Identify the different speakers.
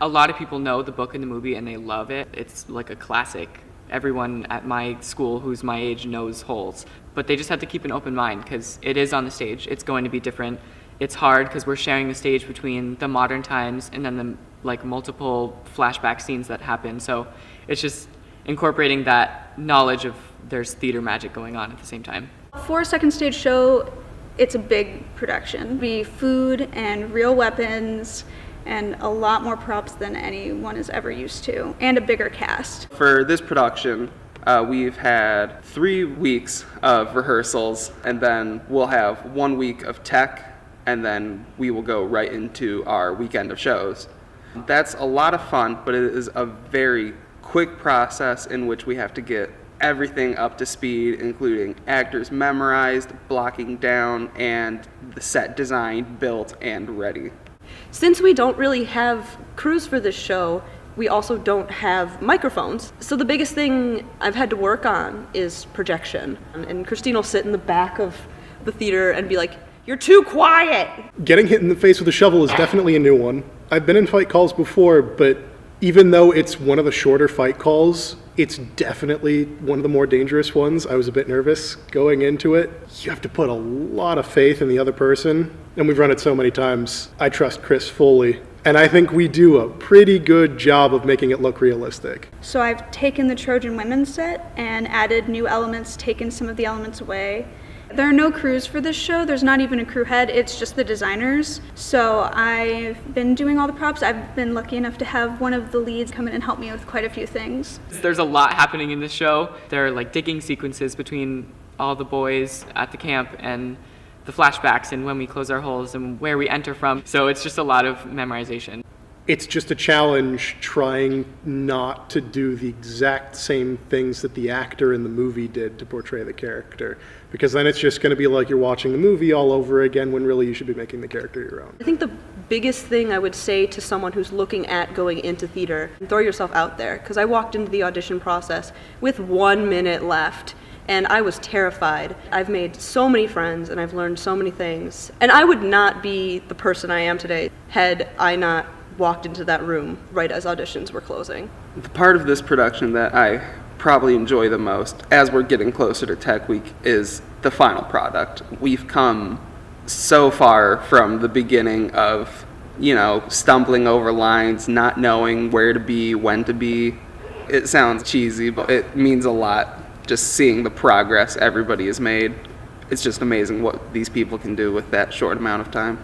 Speaker 1: A lot of people know the book and the movie and they love it. It's like a classic. Everyone at my school who's my age knows Holes, but they just have to keep an open mind because it is on the stage. It's going to be different. It's hard because we're sharing the stage between the modern times and then the like multiple flashback scenes that happen. So it's just incorporating that knowledge of there's theater magic going on at the same time.
Speaker 2: For a second stage show, it's a big production. It'll be food and real weapons and a lot more props than anyone is ever used to, and a bigger cast.
Speaker 3: For this production, we've had 3 weeks of rehearsals, and then we'll have 1 week of tech, and then we will go right into our weekend of shows. That's a lot of fun, but it is a very quick process in which we have to get everything up to speed, including actors memorized, blocking down, and the set design built and ready.
Speaker 4: Since we don't really have crews for this show, we also don't have microphones. So the biggest thing I've had to work on is projection. And Christine will sit in the back of the theater and be like, "You're too quiet!"
Speaker 5: Getting hit in the face with a shovel is definitely a new one. I've been in fight calls before, but even though it's one of the shorter fight calls, it's definitely one of the more dangerous ones. I was a bit nervous going into it. You have to put a lot of faith in the other person, and we've run it so many times. I trust Chris fully, and I think we do a pretty good job of making it look realistic.
Speaker 2: So I've taken the Trojan Women's set and added new elements, taken some of the elements away. There are no crews for this show. There's not even a crew head. It's just the designers. So I've been doing all the props. I've been lucky enough to have one of the leads come in and help me with quite a few things.
Speaker 1: There's a lot happening in this show. There are like digging sequences between all the boys at the camp and the flashbacks and when we close our holes and where we enter from. So it's just a lot of memorization.
Speaker 5: It's just a challenge trying not to do the exact same things that the actor in the movie did to portray the character, because then it's just going to be like you're watching the movie all over again when really you should be making the character your own.
Speaker 4: I think the biggest thing I would say to someone who's looking at going into theater, throw yourself out there, because I walked into the audition process with 1 minute left. And I was terrified. I've made so many friends and I've learned so many things. And I would not be the person I am today had I not walked into that room right as auditions were closing.
Speaker 3: The part of this production that I probably enjoy the most as we're getting closer to Tech Week is the final product. We've come so far from the beginning of, stumbling over lines, not knowing where to be, when to be. It sounds cheesy, but it means a lot. Just seeing the progress everybody has made. It's just amazing what these people can do with that short amount of time.